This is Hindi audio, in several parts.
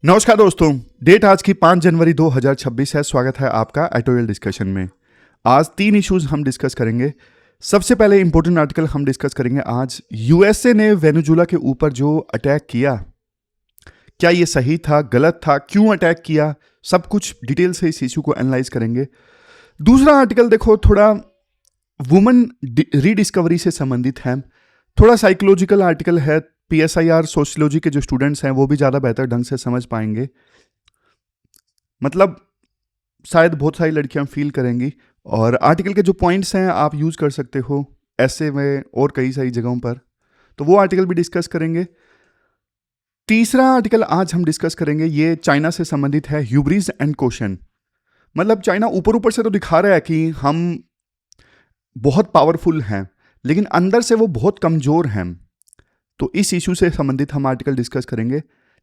नमस्कार दोस्तों। डेट आज की 5 जनवरी 2026 है। स्वागत है आपका एडिटोरियल डिस्कशन में। आज 3 इश्यूज हम डिस्कस करेंगे। सबसे पहले इंपॉर्टेंट आर्टिकल हम डिस्कस करेंगे आज। यूएसए ने वेनेजुएला के ऊपर जो अटैक किया, क्या ये सही था, गलत था, क्यों अटैक किया, सब कुछ डिटेल से इस इशू को एनालाइज करेंगे। दूसरा आर्टिकल देखो, थोड़ा वुमन रीडिस्कवरी से संबंधित है, थोड़ा साइकोलॉजिकल आर्टिकल है। पीएसआईआर सोशियोलॉजी के जो स्टूडेंट्स हैं वो भी ज़्यादा बेहतर ढंग से समझ पाएंगे। मतलब शायद बहुत सारी लड़कियां फील करेंगी। और आर्टिकल के जो पॉइंट्स हैं आप यूज़ कर सकते हो ऐसे में और कई सारी जगहों पर, तो वो आर्टिकल भी डिस्कस करेंगे। तीसरा आर्टिकल आज हम डिस्कस करेंगे, ये चाइना से संबंधित है, ह्यूब्रिस एंड कोशन। मतलब चाइना ऊपर ऊपर से तो दिखा रहा है कि हम बहुत पावरफुल हैं, लेकिन अंदर से वो बहुत कमज़ोर हैं। तो इस इशू से संबंधित हम आर्टिकल डिस्कस करेंगे।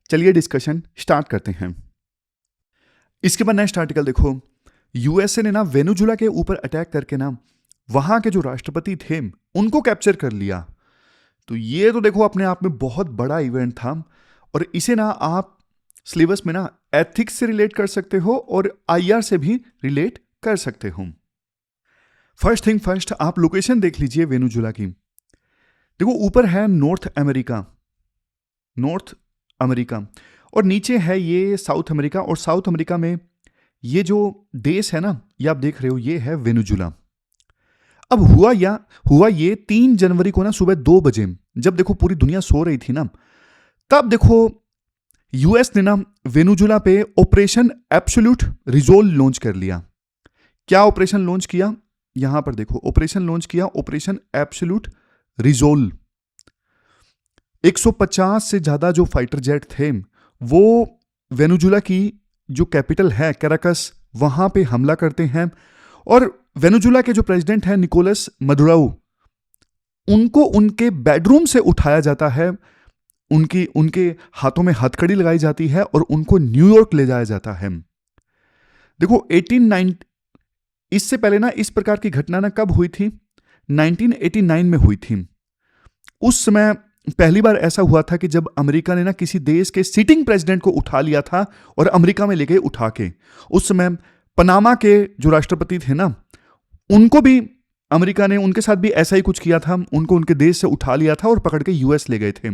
चलिए डिस्कशन स्टार्ट करते हैं। इसके बाद नेक्स्ट आर्टिकल देखो, यूएसए ने ना वेनेजुएला के ऊपर अटैक करके ना वहां के जो राष्ट्रपति थे उनको कैप्चर कर लिया। तो ये तो देखो अपने आप में बहुत बड़ा इवेंट था, और इसे ना आप सिलेबस में ना एथिक्स से रिलेट कर सकते हो और आईआर से भी रिलेट कर सकते हो। फर्स्ट थिंग फर्स्ट, आप लोकेशन देख लीजिए वेनेजुएला की। देखो ऊपर है नॉर्थ अमेरिका और नीचे है ये साउथ अमेरिका। और साउथ अमेरिका में ये जो देश है ना, ये आप देख रहे हो, ये है वेनेजुएला। अब हुआ ये 3 जनवरी को ना सुबह 2 बजे, जब देखो पूरी दुनिया सो रही थी ना, तब देखो यूएस ने ना वेनेजुएला पे ऑपरेशन एब्सोल्यूट रिजोल्व लॉन्च कर लिया। क्या ऑपरेशन लॉन्च किया? यहां पर देखो ऑपरेशन लॉन्च किया, ऑपरेशन एब्सोल्यूट रिजोल्व। 150 से ज्यादा जो फाइटर जेट थे वो वेनेजुएला की जो कैपिटल है कैराकस, वहां पे हमला करते हैं। और वेनेजुएला के जो प्रेसिडेंट हैं निकोलस मदुरो, उनको उनके बेडरूम से उठाया जाता है, उनके हाथों में हथकड़ी लगाई जाती है और उनको न्यूयॉर्क ले जाया जाता है। देखो 1890, इससे पहले ना इस प्रकार की घटना ना कब हुई थी? 1989 में हुई थी। उस समय पहली बार ऐसा हुआ था कि जब अमेरिका ने ना किसी देश के सिटिंग प्रेसिडेंट को उठा लिया था और अमेरिका में ले गए उठा के। उस समय पनामा के जो राष्ट्रपति थे ना, उनको भी अमेरिका ने, उनके साथ भी ऐसा ही कुछ किया था, उनको उनके देश से उठा लिया था और पकड़ के यूएस ले गए थे।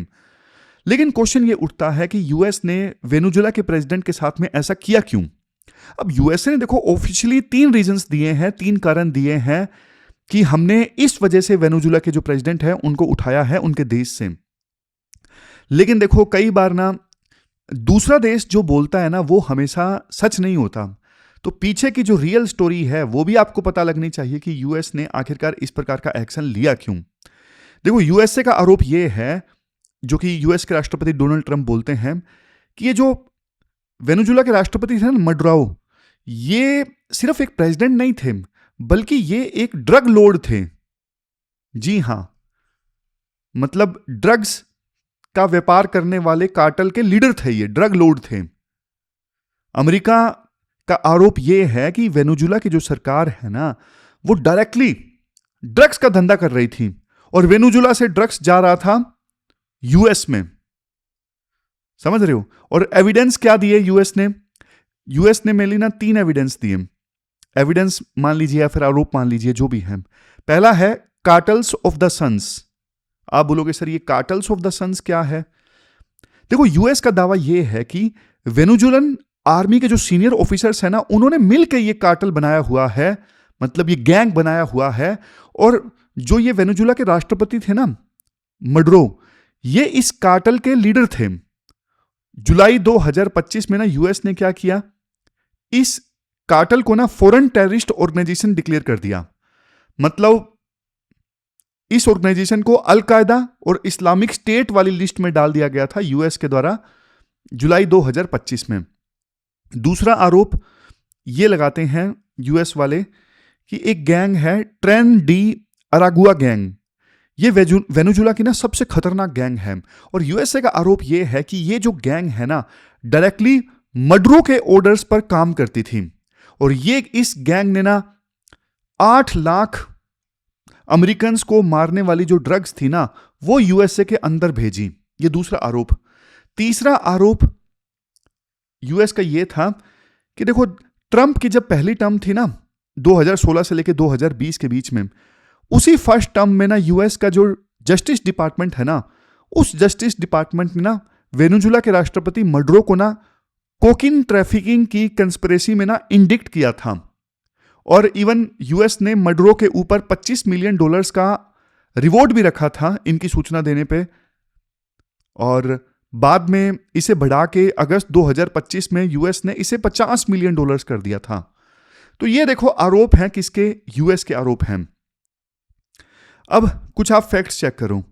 लेकिन क्वेश्चन ये उठता है कि यूएस ने वेनेजुएला के प्रेसिडेंट के साथ में ऐसा किया क्यों? अब यूएसए ने देखो ऑफिशियली 3 रीजंस दिए हैं, 3 कारण दिए हैं कि हमने इस वजह से वेनेजुएला के जो प्रेसिडेंट है उनको उठाया है उनके देश से। लेकिन देखो कई बार ना दूसरा देश जो बोलता है ना वो हमेशा सच नहीं होता। तो पीछे की जो रियल स्टोरी है वो भी आपको पता लगनी चाहिए कि यूएस ने आखिरकार इस प्रकार का एक्शन लिया क्यों। देखो यूएसए का आरोप ये है, जो कि यूएस के राष्ट्रपति डोनाल्ड ट्रंप बोलते हैं, कि ये जो वेनेजुएला के राष्ट्रपति थे ना मडुरो, ये सिर्फ एक प्रेसिडेंट नहीं थे, बल्कि ये एक ड्रग लॉर्ड थे। जी हां, मतलब ड्रग्स का व्यापार करने वाले कार्टेल के लीडर थे, ये ड्रग लॉर्ड थे। अमेरिका का आरोप ये है कि वेनेजुएला की जो सरकार है ना वो डायरेक्टली ड्रग्स का धंधा कर रही थी और वेनेजुएला से ड्रग्स जा रहा था यूएस में। समझ रहे हो? और एविडेंस क्या दिए यूएस ने मेनली ना 3 एविडेंस दिए। एविडेंस मान लीजिए या फिर आरोप मान लीजिए, जो भी है। पहला है कार्टल्स ऑफ द सन्स। आप बोलोगे सर ये कार्टल्स ऑफ द सन्स क्या है? देखो यूएस का दावा यह है कि वेनेजुएलन आर्मी के जो सीनियर ऑफिसर्स हैं ना, उन्होंने मिलकर ये कार्टल बनाया हुआ है, मतलब ये गैंग बनाया हुआ है। और जो ये वेनेजुएला के राष्ट्रपति थे ना मडुरो, ये इस कार्टल के लीडर थे। जुलाई 2025 में ना यूएस ने क्या किया, इस कार्टल को ना फॉरेन टेररिस्ट ऑर्गेनाइजेशन डिक्लेयर कर दिया। मतलब इस ऑर्गेनाइजेशन को अल कायदा और इस्लामिक स्टेट वाली लिस्ट में डाल दिया गया था यूएस के द्वारा जुलाई 2025 में। दूसरा आरोप ये लगाते हैं यूएस वाले कि एक गैंग है ट्रेन डी अरागुआ गैंग, ये वेनेजुएला की ना सबसे खतरनाक गैंग है। और यूएसए का आरोप ये है कि ये जो गैंग है ना डायरेक्टली मडुरो के ऑर्डर्स पर काम करती थी। और ये इस गैंग ने ना 8 लाख अमेरिकन को मारने वाली जो ड्रग्स थी ना वो यूएसए के अंदर भेजी। ये दूसरा आरोप। तीसरा आरोप यूएस का ये था कि देखो, ट्रंप की जब पहली टर्म थी ना 2016 से लेकर 2020 के बीच में, उसी फर्स्ट टर्म में ना यूएस का जो जस्टिस डिपार्टमेंट है ना, उस जस्टिस डिपार्टमेंट ने ना वेनेजुला के राष्ट्रपति मडुरो को ना कोकीन ट्रैफिकिंग की कंस्पिरेसी में ना इंडिक्ट किया था। और इवन यूएस ने मडुरो के ऊपर $25 मिलियन का रिवॉर्ड भी रखा था इनकी सूचना देने पे, और बाद में इसे बढ़ा के अगस्त 2025 में यूएस ने इसे $50 मिलियन कर दिया था। तो ये देखो आरोप हैं किसके, यूएस के आरोप हैं। अब कुछ आप फैक्ट्स चेक करो।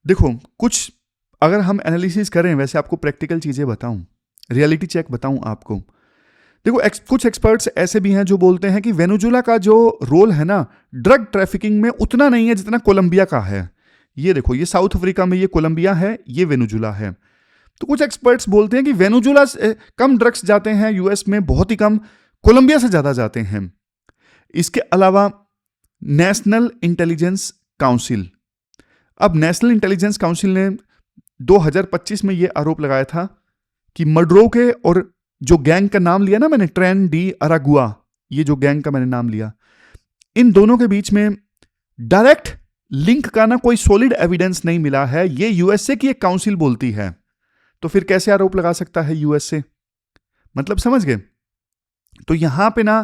देखो कुछ अगर हम एनालिसिस करें, वैसे आपको प्रैक्टिकल चीजें बताऊं, रियलिटी चेक बताऊं आपको। देखो कुछ एक्सपर्ट्स ऐसे भी हैं जो बोलते हैं कि वेनेजुला का जो रोल है ना ड्रग ट्रैफिकिंग में उतना नहीं है जितना कोलंबिया का है। ये देखो, ये साउथ अफ्रीका में ये कोलंबिया है, ये वेनेजुला है। तो कुछ एक्सपर्ट्स बोलते हैं कि वेनेजुला से कम ड्रग्स जाते हैं यूएस में, बहुत ही कम, कोलंबिया से ज्यादा जाते हैं। इसके अलावा नेशनल इंटेलिजेंस काउंसिल, अब नेशनल इंटेलिजेंस काउंसिल ने 2025 में यह आरोप लगाया था कि मडुरो के और जो गैंग का नाम लिया ना मैंने, ट्रेन डी अरागुआ, ये जो गैंग का मैंने नाम लिया, इन दोनों के बीच में डायरेक्ट लिंक का ना कोई सॉलिड एविडेंस नहीं मिला है, ये यूएसए की एक काउंसिल बोलती है। तो फिर कैसे आरोप लगा सकता है यूएसए? मतलब समझ गए? तो यहां पे ना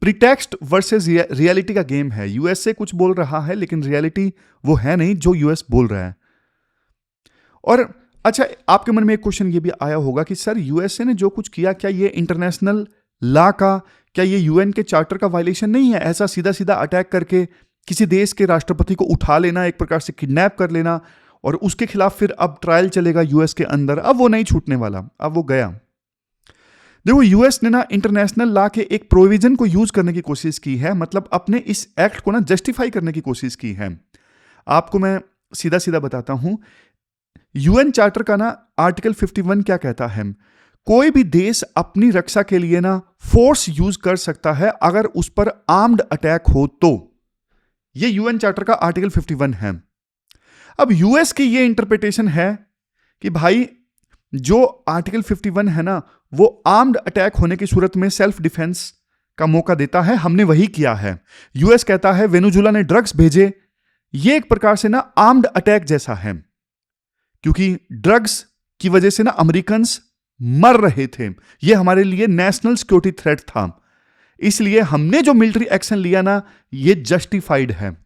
प्रीटेक्स्ट वर्सेस रियलिटी का गेम है। यूएसए कुछ बोल रहा है लेकिन रियलिटी वो है नहीं जो यूएस बोल रहा है। और अच्छा, आपके मन में एक क्वेश्चन ये भी आया होगा कि सर यूएसए ने जो कुछ किया, क्या ये इंटरनेशनल लॉ का, क्या ये यूएन के चार्टर का वायलेशन नहीं है? ऐसा सीधा सीधा अटैक करके किसी देश के राष्ट्रपति को उठा लेना, एक प्रकार से किडनैप कर लेना, और उसके खिलाफ फिर अब ट्रायल चलेगा यूएस के अंदर। अब वो नहीं छूटने वाला, अब वो गया। देखो यूएस ने ना इंटरनेशनल लॉ के एक प्रोविजन को यूज करने की कोशिश की है, मतलब अपने इस एक्ट को ना जस्टिफाई करने की कोशिश की है। आपको मैं सीधा सीधा बताता हूं, यूएन चार्टर का ना आर्टिकल 51 क्या कहता है? कोई भी देश अपनी रक्षा के लिए ना फोर्स यूज कर सकता है अगर उस पर आर्म्ड अटैक हो तो। ये यूएन चार्टर का आर्टिकल 51 है। अब यूएस की ये इंटरप्रिटेशन है कि भाई जो आर्टिकल 51 है ना, वो आर्म्ड अटैक होने की सूरत में सेल्फ डिफेंस का मौका देता है, हमने वही किया है। यूएस कहता है वेनेजुला ने ड्रग्स भेजे, ये एक प्रकार से ना आर्म्ड अटैक जैसा है, क्योंकि ड्रग्स की वजह से ना अमेरिकन्स मर रहे थे, ये हमारे लिए नेशनल सिक्योरिटी थ्रेट था, इसलिए हमने जो मिलिट्री एक्शन लिया ना ये जस्टिफाइड है।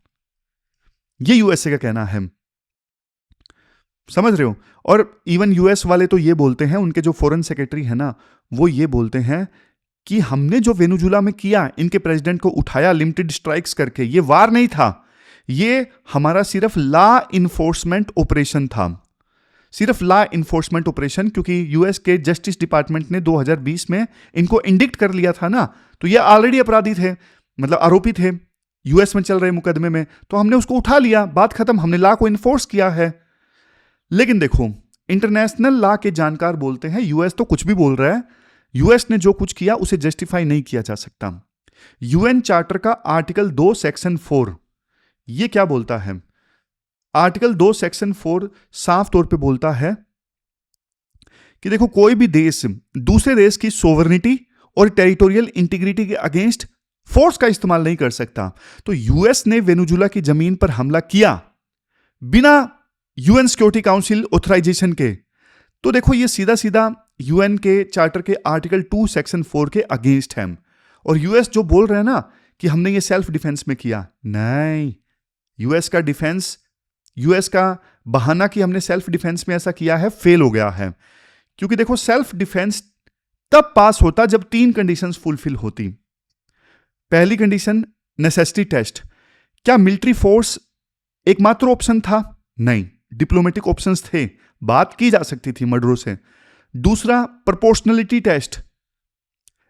ये यूएसए का कहना है, समझ रहे हो? और इवन यूएस वाले तो ये बोलते हैं, उनके जो फॉरेन सेक्रेटरी है ना, वो ये बोलते हैं कि हमने जो वेनेजुला में किया, इनके प्रेसिडेंट को उठाया लिमिटेड स्ट्राइक्स करके, ये वार नहीं था, ये हमारा सिर्फ लॉ इन्फोर्समेंट ऑपरेशन था, सिर्फ लॉ इन्फोर्समेंट ऑपरेशन। क्योंकि यूएस के जस्टिस डिपार्टमेंट ने 2020 में इनको इंडिक्ट कर लिया था ना, तो ये ऑलरेडी अपराधी थे, मतलब आरोपी थे यूएस में चल रहे मुकदमे में, तो हमने उसको उठा लिया, बात खत्म, हमने लॉ को इन्फोर्स किया है। लेकिन देखो इंटरनेशनल लॉ के जानकार बोलते हैं यूएस तो कुछ भी बोल रहा है, यूएस ने जो कुछ किया उसे जस्टिफाई नहीं किया जा सकता। यूएन चार्टर का आर्टिकल 2 सेक्शन 4 ये क्या बोलता है? आर्टिकल 2 सेक्शन 4 साफ तौर पे बोलता है कि देखो कोई भी देश दूसरे देश की सोवरेनिटी और टेरिटोरियल इंटीग्रिटी के अगेंस्ट फोर्स का इस्तेमाल नहीं कर सकता। तो यूएस ने वेनेजुला की जमीन पर हमला किया बिना यूएन सिक्योरिटी काउंसिल ऑथराइजेशन के, तो देखो ये सीधा सीधा यूएन के चार्टर के आर्टिकल 2 सेक्शन 4 के अगेंस्ट है। और यूएस जो बोल रहे हैं ना कि हमने ये सेल्फ डिफेंस में किया, नहीं, यूएस का डिफेंस, यूएस का बहाना कि हमने सेल्फ डिफेंस में ऐसा किया है फेल हो गया है। क्योंकि देखो सेल्फ डिफेंस तब पास होता जब 3 कंडीशंस फुलफिल होती। पहली कंडीशन नेसेसिटी टेस्ट, क्या मिलिट्री फोर्स एकमात्र ऑप्शन था? नहीं, डिप्लोमेटिक ऑप्शंस थे, बात की जा सकती थी मडुरो से। दूसरा प्रोपोर्शनलिटी टेस्ट,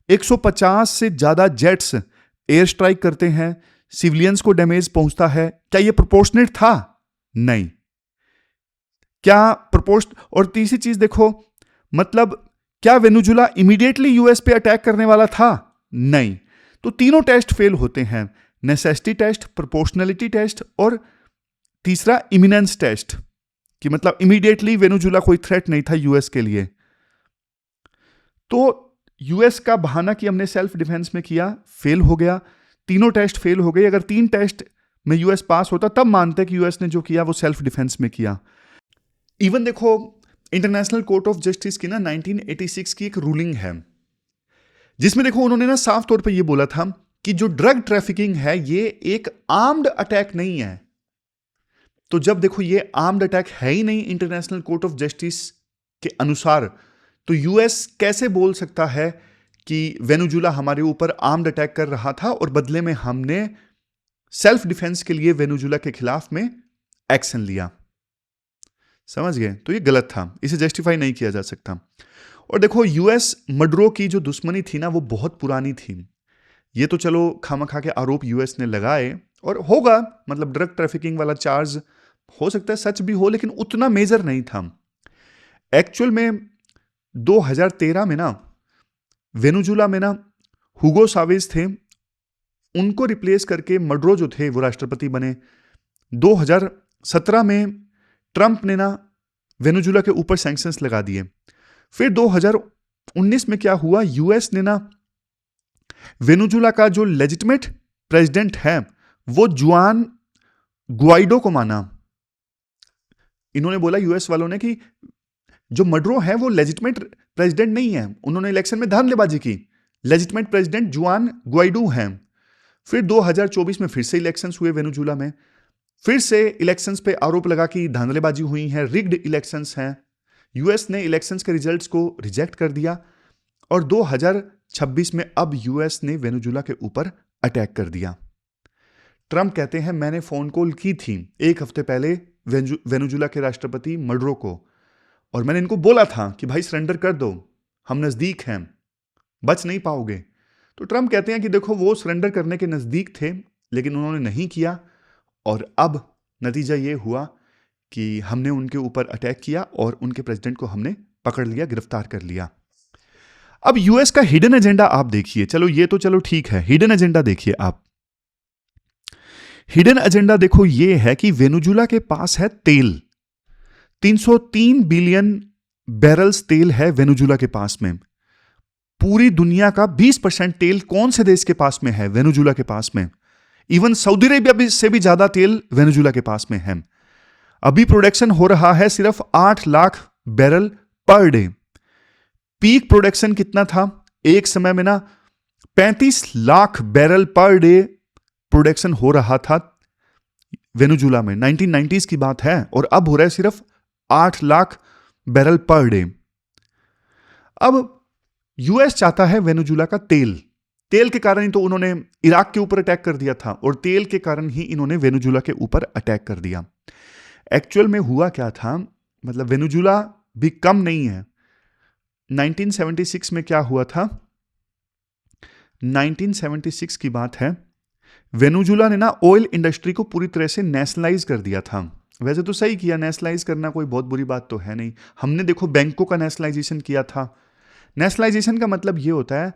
150 से ज्यादा जेट्स एयर स्ट्राइक करते हैं, सिविलियंस को डैमेज पहुंचता है, क्या यह प्रोपोर्शनेट था? नहीं। क्या और तीसरी चीज देखो, मतलब क्या वेनेजुला इमीडिएटली यूएस पे अटैक करने वाला था? नहीं। तो तीनों टेस्ट फेल होते हैं, नेसेसिटी टेस्ट, प्रोपोर्शनलिटी टेस्ट और तीसरा इमिनेंस टेस्ट, कि मतलब इमीडिएटली वेनेजुला कोई थ्रेट नहीं था यूएस के लिए। तो यूएस का बहाना कि हमने सेल्फ डिफेंस में किया, फेल हो गया, तीनों टेस्ट फेल हो गए। अगर 3 टेस्ट में यूएस पास होता तब मानते कि यूएस ने जो किया वो सेल्फ डिफेंस में किया। इवन देखो इंटरनेशनल कोर्ट ऑफ जस्टिस की ना 1986 की एक रूलिंग है, जिसमें देखो उन्होंने ना साफ तौर पे ये बोला था कि जो ड्रग ट्रैफिकिंग है ये एक आर्म्ड अटैक नहीं है। तो जब देखो ये आर्म्ड अटैक है ही नहीं इंटरनेशनल कोर्ट ऑफ जस्टिस के अनुसार, तो यूएस कैसे बोल सकता है कि वेनेजुला हमारे ऊपर आर्म्ड अटैक कर रहा था और बदले में हमने सेल्फ डिफेंस के लिए वेनेजुला के खिलाफ में एक्शन लिया। समझ गए? तो ये गलत था, इसे जस्टिफाई नहीं किया जा सकता। और देखो यूएस मडरो की जो दुश्मनी थी ना वो बहुत पुरानी थी। ये तो चलो खामखा के आरोप यूएस ने लगाए और होगा, मतलब ड्रग ट्रैफिकिंग वाला चार्ज हो सकता है सच भी हो, लेकिन उतना मेजर नहीं था। एक्चुअल में 2013 में ना वेनेजुला में ना हुगो सावेज थे, उनको रिप्लेस करके मडरो जो थे वो राष्ट्रपति बने। 2017 में ट्रंप ने ना वेनेजुला के ऊपर सैंक्शंस लगा दिए। फिर 2019 में क्या हुआ, यूएस ने ना वेनेजुला का जो लेजिटिमेट प्रेसिडेंट है वो जुआन ग्वाइडो को माना। इन्होंने बोला यूएस वालों ने कि जो मडरो है वो लेजिटिमेट प्रेसिडेंट नहीं है, उन्होंने इलेक्शन में धांधलीबाजी की, लेजिटिमेट प्रेसिडेंट जुआन ग्वाइडो हैं। फिर 2024 में फिर से इलेक्शंस हुए वेनेजुला में, फिर से इलेक्शंस पे आरोप लगा कि धांधलीबाजी हुई है, रिग्ड इलेक्शंस हैं। यूएस ने इलेक्शंस के रिजल्ट्स को रिजेक्ट कर दिया और 2026 में अब यूएस ने वेनेजुला के ऊपर अटैक कर दिया। ट्रंप कहते हैं मैंने फोन कॉल की थी 1 हफ्ते पहले वेनेजुला के राष्ट्रपति मडरो को और मैंने इनको बोला था कि भाई सरेंडर कर दो, हम नजदीक हैं, बच नहीं पाओगे। तो ट्रंप कहते हैं कि देखो वो सरेंडर करने के नजदीक थे लेकिन उन्होंने नहीं किया और अब नतीजा ये हुआ कि हमने उनके ऊपर अटैक किया और उनके प्रेसिडेंट को हमने पकड़ लिया, गिरफ्तार कर लिया। अब यूएस का हिडन एजेंडा आप देखिए, चलो ये तो चलो ठीक है, हिडन एजेंडा देखिए आप। हिडन एजेंडा देखो ये है कि वेनेजुला के पास है तेल, 303 बिलियन बैरल्स तेल है वेनेजुला के पास में। पूरी दुनिया का 20% तेल कौन से देश के पास में है? वेनेजुला के पास में। इवन सऊदी अरेबिया से भी ज्यादा तेल वेनेजुला के पास में है। अभी प्रोडक्शन हो रहा है सिर्फ 8 lakh barrel per day. Peak production कितना था? एक समय में ना 35 lakh barrel per day production हो रहा था वेनेजुला में, 1990s की बात है, और अब हो रहा है सिर्फ 8 लाख बैरल पर डे। अब यूएस चाहता है वेनेजुला का तेल, तेल के कारण ही तो उन्होंने इराक के ऊपर अटैक कर दिया था और तेल के कारण ही इन्होंने वेनेजुला के ऊपर अटैक कर दिया। एक्चुअल में हुआ क्या था, मतलब वेनेजुला भी कम नहीं है। 1976 में क्या हुआ था? 1976 की बात है, वेनेजुला ने ना ऑयल इंडस्ट्री को पूरी तरह से नेशनलाइज कर दिया था। वैसे तो सही किया, नेशनलाइज करना कोई बहुत बुरी बात तो है नहीं। हमने देखो बैंकों का नेशनलाइजेशन किया था। नेशनलाइजेशन का मतलब ये होता है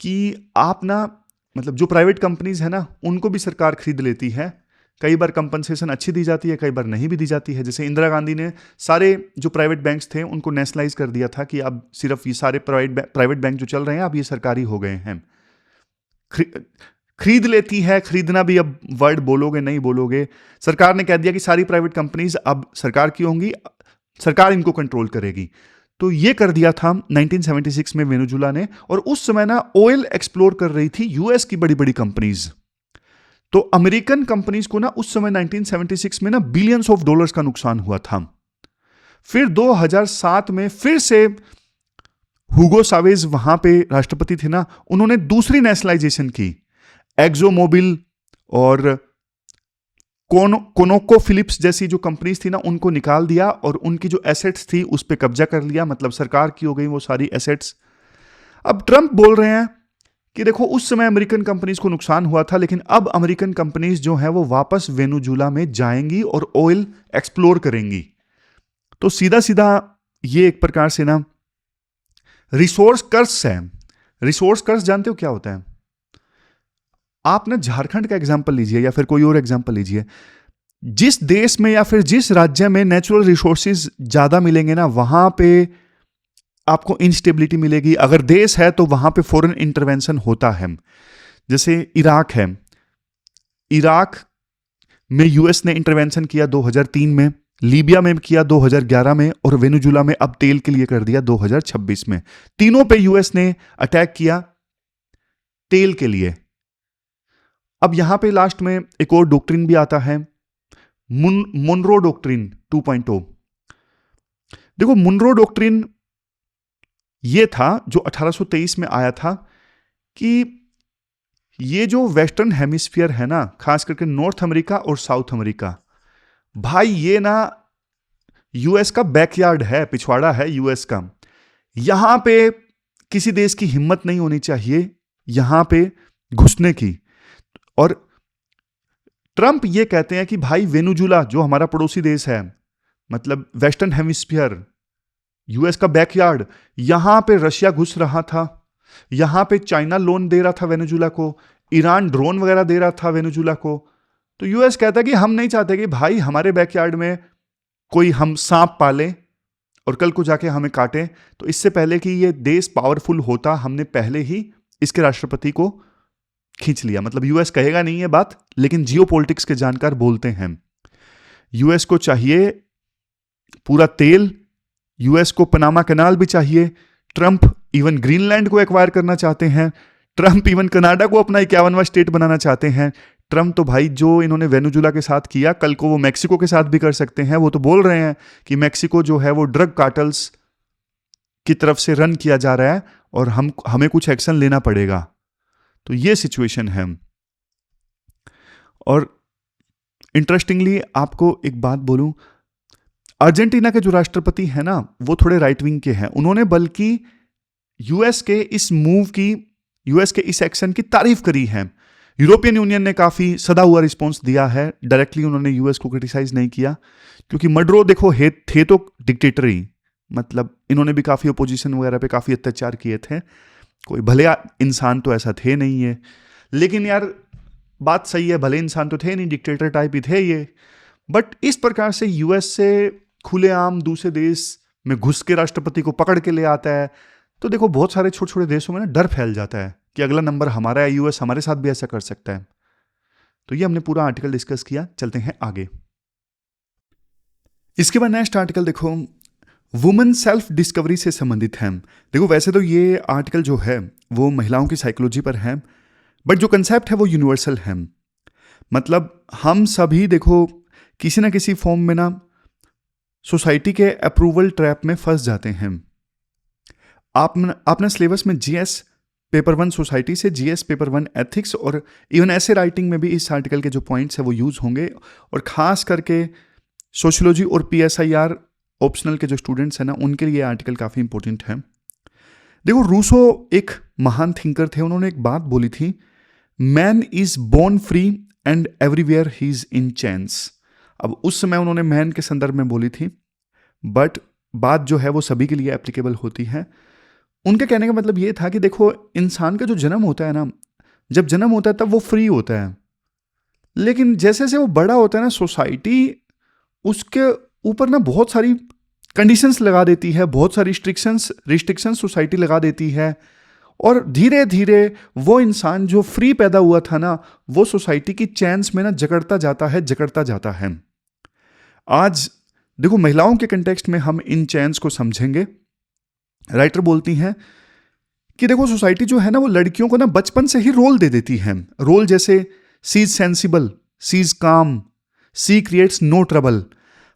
कि आप ना, मतलब जो प्राइवेट कंपनीज है ना उनको भी सरकार खरीद लेती है। कई बार कंपनसेशन अच्छी दी जाती है, कई बार नहीं भी दी जाती है। जैसे इंदिरा गांधी ने सारे जो प्राइवेट बैंक्स थे उनको नेशनलाइज कर दिया था कि अब सिर्फ ये सारे प्राइवेट बैंक जो चल रहे हैं अब ये सरकारी हो गए हैं। खरीद लेती है, खरीदना भी अब वर्ड बोलोगे नहीं बोलोगे, सरकार ने कह दिया कि सारी प्राइवेट कंपनीज अब सरकार की होंगी, सरकार इनको कंट्रोल करेगी। तो ये कर दिया था 1976 में वेनेजुला ने। और उस समय ना ऑयल एक्सप्लोर कर रही थी यूएस की बड़ी बड़ी कंपनीज। तो अमेरिकन कंपनीज को ना उस समय 1976 में ना बिलियंस ऑफ डॉलर्स का नुकसान हुआ था। फिर 2007 में फिर से हुगो सावेज वहां पे राष्ट्रपति थे ना, उन्होंने दूसरी नेशनलाइजेशन की। एक्सो मोबिल और कोनोको फिलिप्स जैसी जो कंपनीज थी ना उनको निकाल दिया और उनकी जो एसेट्स थी उस पर कब्जा कर लिया, मतलब सरकार की हो गई वो सारी एसेट्स। अब ट्रंप बोल रहे हैं कि देखो उस समय अमेरिकन कंपनीज को नुकसान हुआ था लेकिन अब अमेरिकन कंपनीज जो है वो वापस वेनेजुला में जाएंगी और ऑयल एक्सप्लोर करेंगी। तो सीधा सीधा ये एक प्रकार से ना रिसोर्स कर्स है। रिसोर्स कर्स जानते हो क्या होता है? आप ना झारखंड का एग्जाम्पल लीजिए या फिर कोई और एग्जाम्पल लीजिए। जिस देश में या फिर जिस राज्य में नेचुरल रिसोर्सेज ज्यादा मिलेंगे ना वहां पे आपको इंस्टेबिलिटी मिलेगी। अगर देश है तो वहां पे फॉरेन इंटरवेंशन होता है। जैसे इराक है, इराक में यूएस ने इंटरवेंशन किया 2003 में, लीबिया में किया 2011 में, और वेनेजुला में अब तेल के लिए कर दिया 2026 में। तीनों पे यूएस ने अटैक किया तेल के लिए। अब यहां पे लास्ट में एक और डॉक्ट्रिन भी आता है, मुनरो डॉक्ट्रिन 2.0। देखो मुनरो डॉक्ट्रिन ये था जो 1823 में आया था कि ये जो वेस्टर्न हेमिस्फीयर है ना, खास करके नॉर्थ अमेरिका और साउथ अमेरिका, भाई ये ना यूएस का बैकयार्ड है, पिछवाड़ा है यूएस का। यहां पे किसी देश की हिम्मत नहीं होनी चाहिए यहां पे घुसने की। और ट्रंप ये कहते हैं कि भाई वेनेजुला जो हमारा पड़ोसी देश है, मतलब वेस्टर्न हेमिस्फीयर, यूएस का बैकयार्ड, यहां पे रशिया घुस रहा था, यहां पे चाइना लोन दे रहा था वेनेजुला को, ईरान ड्रोन वगैरह दे रहा था वेनेजुला को। तो यूएस कहता है कि हम नहीं चाहते कि भाई हमारे बैकयार्ड में कोई हम सांप पाले और कल को जाके हमें काटे। तो इससे पहले कि ये देश पावरफुल होता, हमने पहले ही इसके राष्ट्रपति को खींच लिया। मतलब यूएस कहेगा नहीं ये बात, लेकिन जियोपॉलिटिक्स के जानकार बोलते हैं। यूएस को चाहिए पूरा तेल, यूएस को पनामा कैनाल भी चाहिए। ट्रंप इवन ग्रीनलैंड को एक्वायर करना चाहते हैं। ट्रंप इवन कनाडा को अपना 51वां स्टेट बनाना चाहते हैं। ट्रंप तो भाई जो इन्होंने वेनेजुला के साथ किया, कल को वो मैक्सिको के साथ भी कर सकते हैं। वो तो बोल रहे हैं कि मैक्सिको जो है वो ड्रग कार्टल्स की तरफ से रन किया जा रहा है और हमें कुछ एक्शन लेना पड़ेगा। तो ये सिचुएशन है। और इंटरेस्टिंगली आपको एक बात बोलूं, अर्जेंटीना के जो राष्ट्रपति हैं ना, वो थोड़े राइट विंग के हैं। उन्होंने बल्कि यूएस के इस मूव की, यूएस के इस एक्शन की तारीफ करी है। यूरोपियन यूनियन ने काफी सदा हुआ रिस्पॉन्स दिया है, डायरेक्टली उन्होंने यूएस को क्रिटिसाइज नहीं किया, क्योंकि मडरो देखो थे तो डिक्टेटरी, मतलब इन्होंने भी काफी अपोजिशन वगैरह पे काफी अत्याचार किए थे। कोई भले इंसान तो ऐसा थे नहीं है, लेकिन यार बात सही है, भले इंसान तो थे नहीं, डिक्टेटर टाइप ही थे ये। बट इस प्रकार से यूएस से खुलेआम दूसरे देश में घुस के राष्ट्रपति को पकड़ के ले आता है, तो देखो बहुत सारे छोटे छोटे देशों में ना डर फैल जाता है कि अगला नंबर हमारा है, यूएस हमारे साथ भी ऐसा कर सकता है। तो ये हमने पूरा आर्टिकल डिस्कस किया, चलते हैं आगे। इसके बाद नेक्स्ट आर्टिकल देखो, वुमेन सेल्फ डिस्कवरी से संबंधित है। देखो वैसे तो ये आर्टिकल जो है वो महिलाओं की साइकोलॉजी पर है, बट जो कंसेप्ट है वो यूनिवर्सल है। मतलब हम सभी देखो किसी ना किसी फॉर्म में ना सोसाइटी के अप्रूवल ट्रैप में फंस जाते हैं। आपने सिलेबस में जीएस पेपर 1 सोसाइटी से जीएस पेपर 1 एथिक्स और इवन ऐसे राइटिंग में भी इस आर्टिकल के जो पॉइंट्स है वो यूज होंगे। और खास करके सोशियोलॉजी और पीएसआईआर ऑप्शनल के जो स्टूडेंट्स हैं ना, उनके लिए आर्टिकल काफ़ी इंपॉर्टेंट है। देखो रूसो एक महान थिंकर थे, उन्होंने एक बात बोली थी, man is born free and everywhere he is in chains. अब उस समय उन्होंने मैन के संदर्भ में बोली थी, बट बात जो है वो सभी के लिए एप्लीकेबल होती है। उनके कहने का मतलब ये था कि देखो इंसान का जो जन्म होता है ना, जब जन्म होता है तब वो फ्री होता है, लेकिन जैसे जैसे वो बड़ा होता है ना, सोसाइटी उसके ऊपर ना बहुत सारी कंडीशंस लगा देती है, बहुत सारी रिस्ट्रिक्शंस सोसाइटी लगा देती है। और धीरे धीरे वो इंसान जो फ्री पैदा हुआ था ना, वो सोसाइटी की चैन्स में ना जकड़ता जाता है। आज देखो महिलाओं के कंटेक्स्ट में हम इन चैन्स को समझेंगे। राइटर बोलती हैं कि देखो सोसाइटी जो है ना वो लड़कियों को ना बचपन से ही रोल दे देती है। रोल जैसे सी इज सेंसिबल, सी इज काम, सी क्रिएट्स नो ट्रबल।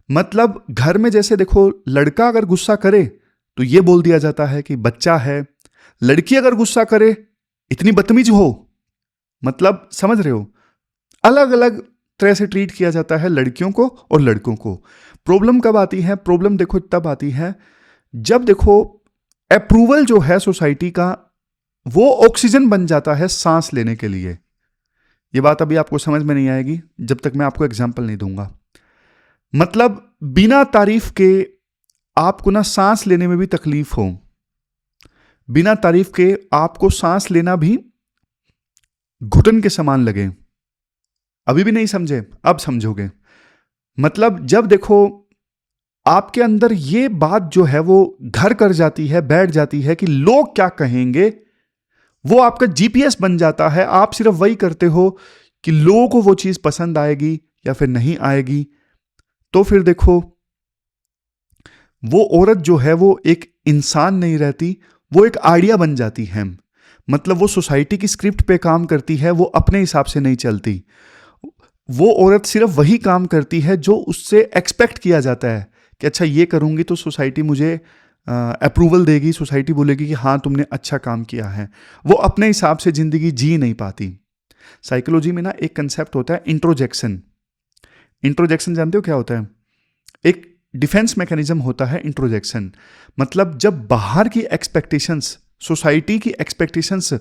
मतलब घर में जैसे देखो लड़का अगर गुस्सा करे तो ये बोल दिया जाता है कि बच्चा है, लड़की अगर गुस्सा करे इतनी बदतमीज हो। मतलब समझ रहे हो, अलग अलग तरह से ट्रीट किया जाता है लड़कियों को और लड़कों को। प्रॉब्लम कब आती है? प्रॉब्लम देखो तब आती है जब देखो अप्रूवल जो है सोसाइटी का वो ऑक्सीजन बन जाता है सांस लेने के लिए। ये बात अभी आपको समझ में नहीं आएगी जब तक मैं आपको एग्जाम्पल नहीं दूंगा। मतलब बिना तारीफ के आपको ना सांस लेने में भी तकलीफ हो, बिना तारीफ के आपको सांस लेना भी घुटन के समान लगे। अभी भी नहीं समझे? अब समझोगे। मतलब जब देखो आपके अंदर ये बात जो है वो घर कर जाती है, बैठ जाती है कि लोग क्या कहेंगे, वो आपका जीपीएस बन जाता है। आप सिर्फ वही करते हो कि लोगों को वो चीज पसंद आएगी या फिर नहीं आएगी। तो फिर देखो, वो औरत जो है वो एक इंसान नहीं रहती, वो एक आइडिया बन जाती है। मतलब वो सोसाइटी की स्क्रिप्ट पे काम करती है, वो अपने हिसाब से नहीं चलती। वो औरत सिर्फ वही काम करती है जो उससे एक्सपेक्ट किया जाता है कि अच्छा ये करूंगी तो सोसाइटी मुझे अप्रूवल देगी, सोसाइटी बोलेगी कि हाँ तुमने अच्छा काम किया है। वो अपने हिसाब से जिंदगी जी नहीं पाती। साइकोलॉजी में ना एक कंसेप्ट होता है इंट्रोजेक्शन। इंट्रोजेक्शन जानते हो क्या होता है? एक डिफेंस मैकेनिज्म होता है इंट्रोजेक्शन। मतलब जब बाहर की एक्सपेक्टेशंस, सोसाइटी की एक्सपेक्टेशंस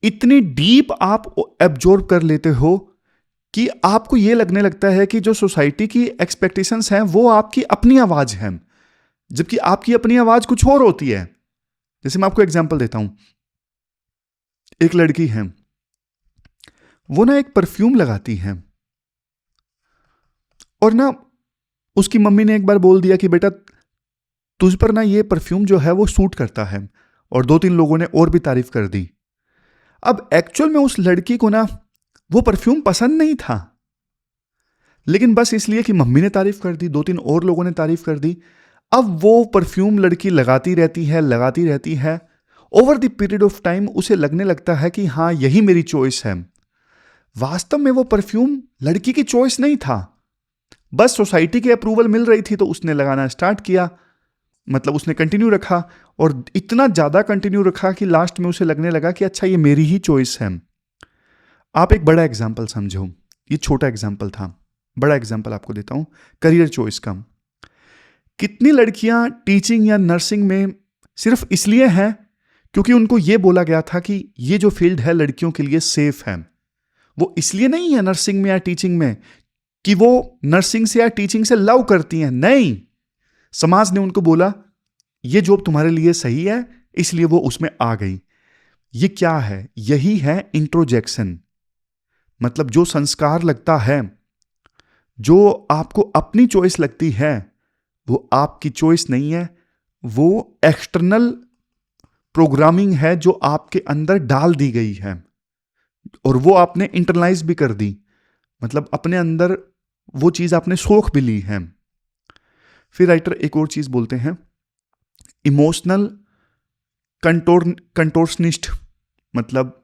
इतनी डीप आप एब्जॉर्ब कर लेते हो कि आपको यह लगने लगता है कि जो सोसाइटी की एक्सपेक्टेशंस हैं वो आपकी अपनी आवाज है, जबकि आपकी अपनी आवाज कुछ और होती है। जैसे मैं आपको एग्जांपल देता हूं। एक लड़की है, वो ना एक परफ्यूम लगाती है, और ना उसकी मम्मी ने एक बार बोल दिया कि बेटा तुझ पर ना ये परफ्यूम जो है वो सूट करता है, और 2-3 लोगों ने और भी तारीफ कर दी। अब एक्चुअल में उस लड़की को ना वो परफ्यूम पसंद नहीं था, लेकिन बस इसलिए कि मम्मी ने तारीफ कर दी, 2-3 और लोगों ने तारीफ कर दी, अब वो परफ्यूम लड़की लगाती रहती है, लगाती रहती है। Over the period of time उसे लगने लगता है कि हाँ यही मेरी चॉइस है। वास्तव में वो परफ्यूम लड़की की चॉइस नहीं था, बस सोसाइटी की अप्रूवल मिल रही थी तो उसने लगाना स्टार्ट किया। मतलब उसने कंटिन्यू रखा, और इतना ज्यादा कंटिन्यू रखा कि लास्ट में उसे लगने लगा कि अच्छा ये मेरी ही चॉइस है। आप एक बड़ा एग्जाम्पल समझो, ये छोटा एग्जाम्पल था, बड़ा एग्जाम्पल आपको देता हूं, करियर चॉइस का। कितनी लड़कियां टीचिंग या नर्सिंग में सिर्फ इसलिए हैं क्योंकि उनको यह बोला गया था कि ये जो फील्ड है लड़कियों के लिए सेफ है। वो इसलिए नहीं है नर्सिंग में या टीचिंग में कि वो नर्सिंग से या टीचिंग से लव करती हैं, नहीं। समाज ने उनको बोला ये जॉब तुम्हारे लिए सही है, इसलिए वो उसमें आ गई। ये क्या है? यही है इंट्रोजेक्शन। मतलब जो संस्कार लगता है, जो आपको अपनी चॉइस लगती है, वो आपकी चॉइस नहीं है, वो एक्सटर्नल प्रोग्रामिंग है जो आपके अंदर डाल दी गई है, और वो आपने इंटरलाइज भी कर दी। मतलब अपने अंदर वो चीज आपने सोख भी ली है। फिर राइटर एक और चीज बोलते हैं, इमोशनल कंटोर्शनिस्ट। मतलब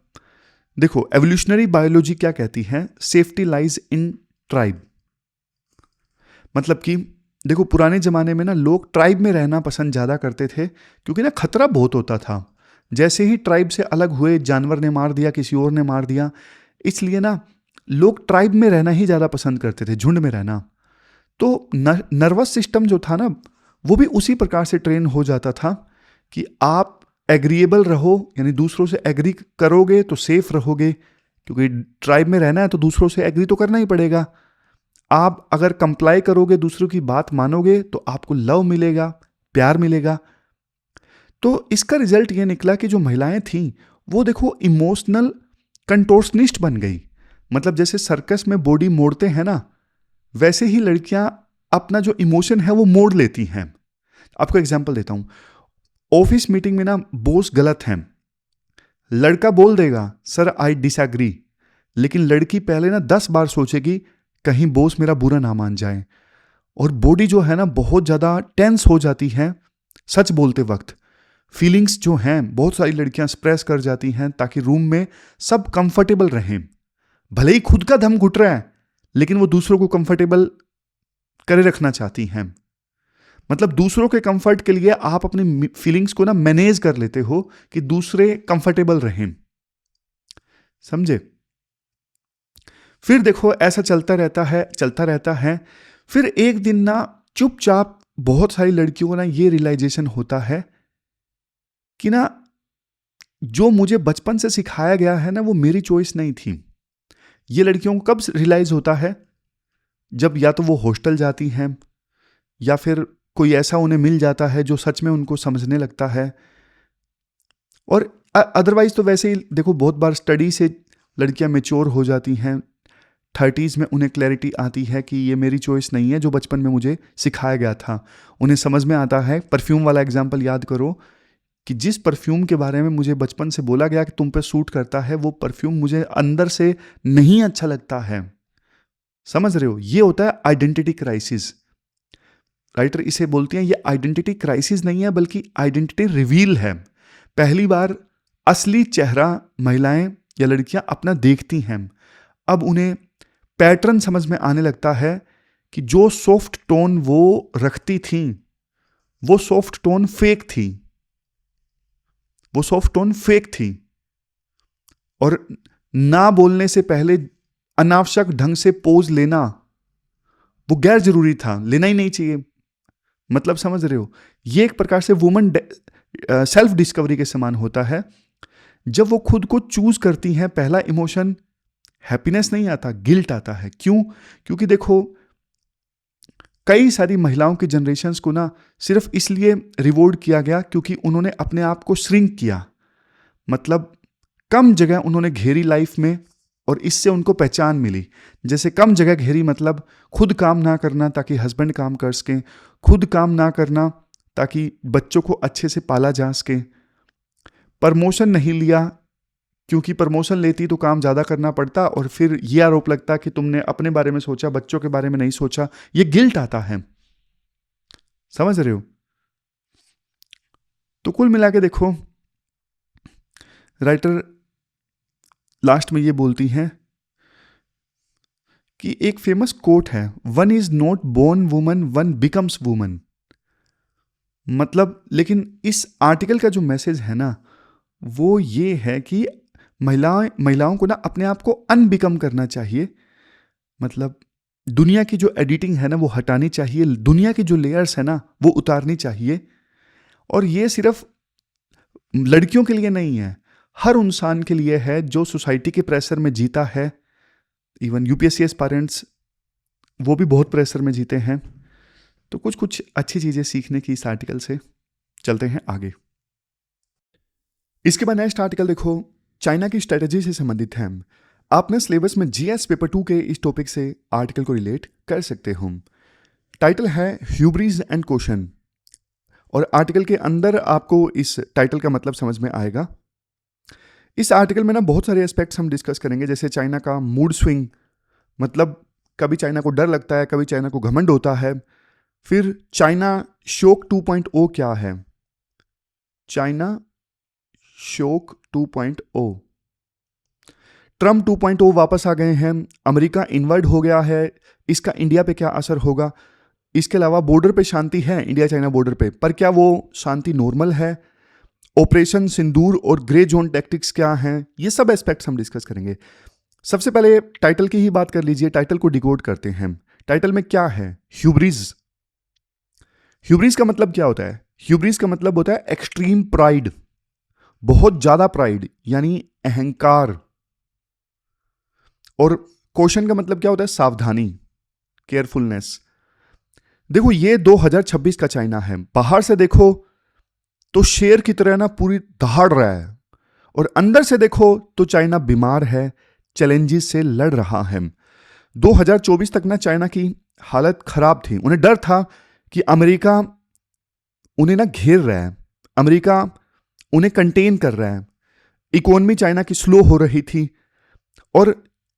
देखो, एवोल्यूशनरी बायोलॉजी क्या कहती है? Safety lies in tribe. मतलब कि देखो, पुराने जमाने में ना लोग ट्राइब में रहना पसंद ज्यादा करते थे क्योंकि ना खतरा बहुत होता था। जैसे ही ट्राइब से अलग हुए, जानवर ने मार दिया, किसी और ने मार दिया, इसलिए ना लोग ट्राइब में रहना ही ज्यादा पसंद करते थे, झुंड में रहना। तो नर्वस सिस्टम जो था ना, वो भी उसी प्रकार से ट्रेन हो जाता था कि आप एग्रीएबल रहो, यानी दूसरों से एग्री करोगे तो सेफ रहोगे, क्योंकि ट्राइब में रहना है तो दूसरों से एग्री तो करना ही पड़ेगा। आप अगर कंप्लाई करोगे, दूसरों की बात मानोगे, तो आपको लव मिलेगा, प्यार मिलेगा। तो इसका रिजल्ट ये निकला कि जो महिलाएं थीं वो देखो इमोशनल कंटोर्शनिस्ट बन गई। मतलब जैसे सर्कस में बॉडी मोड़ते हैं ना, वैसे ही लड़कियां अपना जो इमोशन है वो मोड़ लेती हैं। आपको एग्जांपल देता हूं। ऑफिस मीटिंग में ना बॉस गलत है, लड़का बोल देगा सर आई डिसएग्री, लेकिन लड़की पहले ना 10 बार सोचेगी कहीं बॉस मेरा बुरा ना मान जाए, और बॉडी जो है ना बहुत ज्यादा टेंस हो जाती है सच बोलते वक्त। फीलिंग्स जो हैं बहुत सारी लड़कियां एक्सप्रेस कर जाती हैं ताकि रूम में सब कंफर्टेबल रहें। भले ही खुद का दम घुट रहा है, लेकिन वो दूसरों को कंफर्टेबल करे रखना चाहती हैं। मतलब दूसरों के कंफर्ट के लिए आप अपनी फीलिंग्स को ना मैनेज कर लेते हो कि दूसरे कंफर्टेबल रहें। समझे? फिर देखो ऐसा चलता रहता है। फिर एक दिन ना चुपचाप बहुत सारी लड़कियों को ना ये रियलाइजेशन होता है कि ना जो मुझे बचपन से सिखाया गया है ना वो मेरी चॉइस नहीं थी। ये लड़कियों को कब रियलाइज होता है? जब या तो वो हॉस्टल जाती हैं, या फिर कोई ऐसा उन्हें मिल जाता है जो सच में उनको समझने लगता है। और अदरवाइज तो वैसे ही देखो बहुत बार स्टडी से लड़कियां मेच्योर हो जाती हैं, 30s में उन्हें क्लैरिटी आती है कि ये मेरी चॉइस नहीं है जो बचपन में मुझे सिखाया गया था। उन्हें समझ में आता है, परफ्यूम वाला एग्जाम्पल याद करो, कि जिस परफ्यूम के बारे में मुझे बचपन से बोला गया कि तुम पे सूट करता है, वो परफ्यूम मुझे अंदर से नहीं अच्छा लगता है। समझ रहे हो? ये होता है आइडेंटिटी क्राइसिस। राइटर इसे बोलते हैं, ये आइडेंटिटी क्राइसिस नहीं है बल्कि आइडेंटिटी रिवील है। पहली बार असली चेहरा महिलाएं या लड़कियां अपना देखती हैं। अब उन्हें पैटर्न समझ में आने लगता है कि जो सॉफ्ट टोन वो रखती थी, वो सॉफ्ट टोन फेक थी, वो सॉफ्ट टोन फेक थी। और ना बोलने से पहले अनावश्यक ढंग से पोज लेना वो गैर जरूरी था, लेना ही नहीं चाहिए। मतलब समझ रहे हो? ये एक प्रकार से वुमन सेल्फ डिस्कवरी के समान होता है। जब वो खुद को चूज करती हैं, पहला इमोशन हैप्पीनेस नहीं आता, गिल्ट आता है। क्यों? क्योंकि देखो, कई सारी महिलाओं की जनरेशन्स को ना सिर्फ इसलिए रिवॉर्ड किया गया क्योंकि उन्होंने अपने आप को श्रिंक किया। मतलब कम जगह उन्होंने घेरी लाइफ में और इससे उनको पहचान मिली। जैसे कम जगह घेरी मतलब खुद काम ना करना ताकि हस्बैंड काम कर सकें, खुद काम ना करना ताकि बच्चों को अच्छे से पाला जा सके, प्रमोशन नहीं लिया क्योंकि प्रमोशन लेती तो काम ज़्यादा करना पड़ता और फिर ये आरोप लगता कि तुमने अपने बारे में सोचा, बच्चों के बारे में नहीं सोचा। ये गिल्ट आता है। समझ रहे हो? तो कुल मिला के देखो, राइटर लास्ट में ये बोलती हैं कि एक फेमस कोट है, one is not born woman, one becomes woman. मतलब लेकिन इस आर्टिकल का जो मैसेज है ना, वो ये है कि महिलाओं को ना अपने आप को अनबिकम करना चाहिए। मतलब दुनिया की जो एडिटिंग है ना वो हटानी चाहिए, दुनिया की जो लेयर्स है ना वो उतारनी चाहिए। और ये सिर्फ लड़कियों के लिए नहीं है, हर इंसान के लिए है जो सोसाइटी के प्रेशर में जीता है। इवन यूपीएससी एस्पायरेंट्स वो भी बहुत प्रेशर में जीते हैं। तो कुछ कुछ अच्छी चीज़ें सीखने की इस आर्टिकल से। चलते हैं आगे। इसके बाद नेक्स्ट आर्टिकल देखो, चाइना की स्ट्रेटजी से संबंधित है। आपने सिलेबस में जीएस पेपर 2 के इस टॉपिक से आर्टिकल को रिलेट कर सकते हो। टाइटल है ह्यूब्रिस एंड क्वेश्चन, और आर्टिकल के अंदर आपको इस टाइटल का मतलब समझ में आएगा। इस आर्टिकल में ना बहुत सारे एस्पेक्ट्स हम डिस्कस करेंगे, जैसे चाइना का मूड स्विंग, मतलब कभी चाइना को डर लगता है, कभी चाइना को घमंड होता है। फिर चाइना शोक 2.0 क्या है, चाइना शोक 2.0, ट्रम्प 2.0 वापस आ गए हैं, अमेरिका इन्वर्ट हो गया है, इसका इंडिया पे क्या असर होगा। इसके अलावा बॉर्डर पे शांति है, इंडिया चाइना बॉर्डर पे, पर क्या वो शांति नॉर्मल है, ऑपरेशन सिंदूर और ग्रे जोन टैक्टिक्स क्या हैं, ये सब एस्पेक्ट्स हम डिस्कस करेंगे। सबसे पहले टाइटल की ही बात कर लीजिए, टाइटल को डिकोड करते हैं। टाइटल में क्या है, ह्यूब्रिस। ह्यूब्रिस का मतलब क्या होता है? ह्यूब्रिस का मतलब होता है एक्सट्रीम प्राइड, बहुत ज्यादा प्राइड यानी अहंकार। और क्वेश्चन का मतलब क्या होता है, सावधानी, केयरफुलनेस। देखो ये 2026 का चाइना है, बाहर से देखो तो शेर की तरह ना पूरी दहाड़ रहा है, और अंदर से देखो तो चाइना बीमार है, चैलेंजेस से लड़ रहा है। 2024 तक ना चाइना की हालत खराब थी, उन्हें डर था कि अमेरिका उन्हें ना घेर रहा है, अमेरिका उन्हें कंटेन कर रहा है, इकोनॉमी चाइना की स्लो हो रही थी। और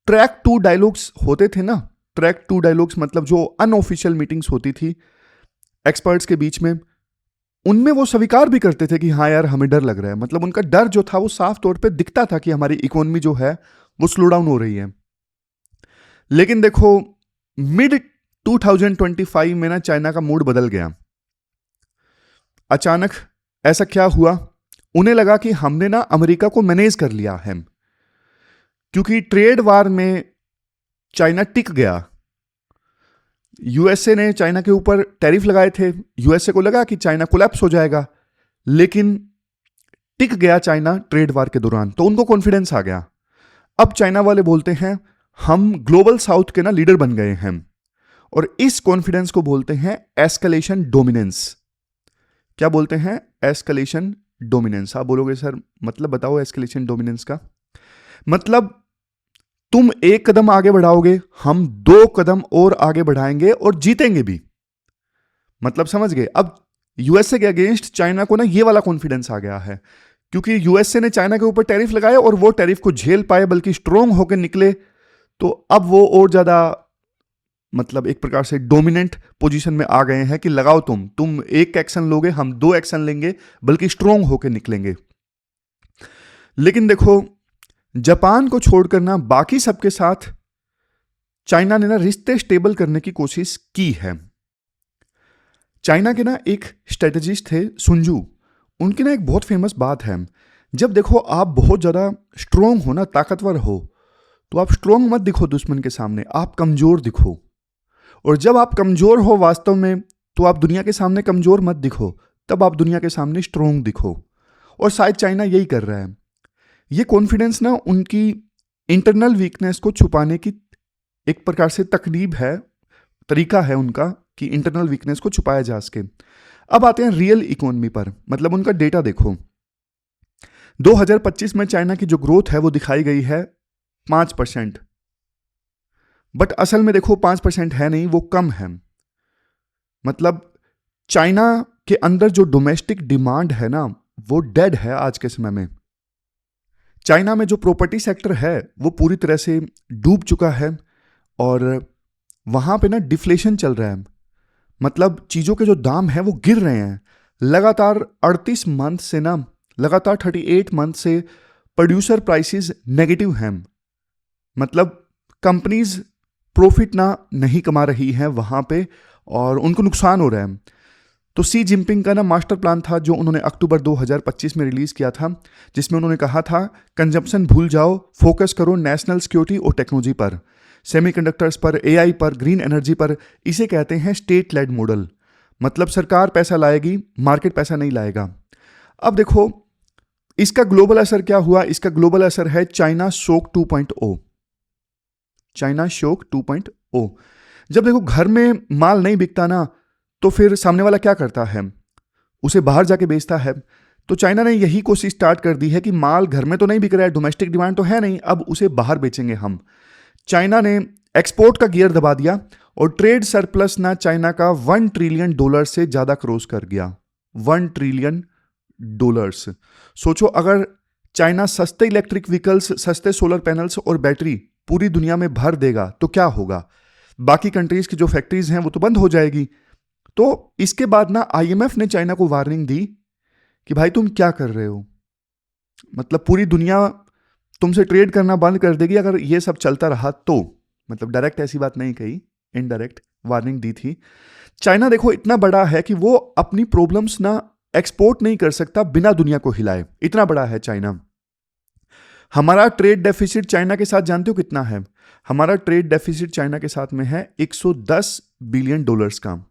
ट्रैक 2 डायलॉग्स होते थे ना, ट्रैक 2 डायलॉग्स मतलब जो अनऑफिशियल मीटिंग्स होती थी एक्सपर्ट्स के बीच में, उनमें वो स्वीकार भी करते थे कि हाँ यार हमें डर लग रहा है। मतलब उनका डर जो था वो साफ तौर पे दिखता था कि हमारी इकोनॉमी जो है वो स्लो डाउन हो रही है। लेकिन देखो मिड 2025 में ना चाइना का मूड बदल गया। अचानक ऐसा क्या हुआ, उन्हें लगा कि हमने ना अमेरिका को मैनेज कर लिया है, क्योंकि ट्रेड वार में चाइना टिक गया। यूएसए ने चाइना के ऊपर टैरिफ लगाए थे, यूएसए को लगा कि चाइना कोलैप्स हो जाएगा, लेकिन टिक गया चाइना ट्रेड वार के दौरान, तो उनको कॉन्फिडेंस आ गया। अब चाइना वाले बोलते हैं हम ग्लोबल साउथ के ना लीडर बन गए हैं, और इस कॉन्फिडेंस को बोलते हैं एस्केलेशन डोमिनेंस। क्या बोलते हैं? Escalation dominance. आप बोलोगे सर मतलब बताओ एस्केलेशन डोमिनेंस का मतलब। तुम एक कदम आगे बढ़ाओगे, हम 2 कदम और आगे बढ़ाएंगे और जीतेंगे भी। मतलब समझ गए। अब यूएसए के अगेंस्ट चाइना को ना ये वाला कॉन्फिडेंस आ गया है, क्योंकि यूएसए ने चाइना के ऊपर टैरिफ लगाया और वो टैरिफ को झेल पाए, बल्कि स्ट्रोंग होकर निकले। तो अब वो और ज्यादा मतलब एक प्रकार से डोमिनेंट पोजीशन में आ गए हैं कि लगाओ तुम एक एक्शन लोगे, हम 2 एक्शन लेंगे, बल्कि स्ट्रोंग होकर निकलेंगे। लेकिन देखो, जापान को छोड़कर ना बाकी सबके साथ चाइना ने ना रिश्ते स्टेबल करने की कोशिश की है। चाइना के ना एक स्ट्रेटेजिस्ट थे सुंजू, उनकी ना एक बहुत फेमस बात है, जब देखो आप बहुत ज़्यादा स्ट्रोंग हो ना, ताकतवर हो, तो आप स्ट्रोंग मत दिखो दुश्मन के सामने, आप कमज़ोर दिखो। और जब आप कमज़ोर हो वास्तव में, तो आप दुनिया के सामने कमज़ोर मत दिखो, तब आप दुनिया के सामने स्ट्रोंग दिखो। और शायद चाइना यही कर रहा है। ये कॉन्फिडेंस ना उनकी इंटरनल वीकनेस को छुपाने की एक प्रकार से तकनीब है, तरीका है उनका कि इंटरनल वीकनेस को छुपाया जा सके। अब आते हैं रियल इकोनॉमी पर, मतलब उनका डेटा देखो। 2025 में चाइना की जो ग्रोथ है वो दिखाई गई है 5%, बट असल में देखो 5% है नहीं, वो कम है। मतलब चाइना के अंदर जो डोमेस्टिक डिमांड है ना, वो डेड है आज के समय में। चाइना में जो प्रॉपर्टी सेक्टर है वो पूरी तरह से डूब चुका है और वहां पे ना डिफ्लेशन चल रहा है। मतलब चीज़ों के जो दाम हैं वो गिर रहे हैं लगातार। 38 मंथ से ना, लगातार 38 मंथ से प्रोड्यूसर प्राइसेस नेगेटिव हैं। मतलब कंपनीज प्रॉफिट ना नहीं कमा रही हैं वहाँ पे और उनको नुकसान हो रहा है। तो सी जिनपिंग का ना मास्टर प्लान था जो उन्होंने अक्टूबर 2025 में रिलीज़ किया था, जिसमें उन्होंने कहा था कंजम्पशन भूल जाओ, फोकस करो नेशनल सिक्योरिटी और टेक्नोलॉजी पर, सेमीकंडक्टर्स पर, एआई पर, ग्रीन एनर्जी पर। इसे कहते हैं स्टेट लेड मॉडल। मतलब सरकार पैसा लाएगी, मार्केट पैसा नहीं लाएगा। अब देखो इसका ग्लोबल असर क्या हुआ। इसका ग्लोबल असर है चाइना शॉक 2.0। China shock 2.0। जब देखो घर में माल नहीं बिकता ना, तो फिर सामने वाला क्या करता है, उसे बाहर जाके बेचता है। तो चाइना ने यही कोशिश स्टार्ट कर दी है कि माल घर में तो नहीं बिक रहा है, डोमेस्टिक डिमांड तो है नहीं, अब उसे बाहर बेचेंगे हम। चाइना ने एक्सपोर्ट का गियर दबा दिया और ट्रेड सरप्लस ना चाइना का $1 ट्रिलियन से ज्यादा क्रॉस कर गया। $1 ट्रिलियन। सोचो अगर चाइना सस्ते इलेक्ट्रिक व्हीकल्स, सस्ते सोलर पैनल्स और बैटरी पूरी दुनिया में भर देगा तो क्या होगा। बाकी कंट्रीज की जो फैक्ट्रीज हैं वो तो बंद हो जाएगी। तो इसके बाद ना आईएमएफ ने चाइना को वार्निंग दी कि भाई तुम क्या कर रहे हो। मतलब पूरी दुनिया तुमसे ट्रेड करना बंद कर देगी अगर ये सब चलता रहा तो। मतलब डायरेक्ट ऐसी बात नहीं कही, इनडायरेक्ट वार्निंग दी थी। चाइना देखो इतना बड़ा है कि वो अपनी प्रॉब्लम्स ना एक्सपोर्ट नहीं कर सकता बिना दुनिया को हिलाए, इतना बड़ा है चाइना। हमारा ट्रेड डेफिसिट चाइना के साथ जानते हो कितना है। हमारा ट्रेड डेफिसिट चाइना के साथ में है $110 बिलियन का।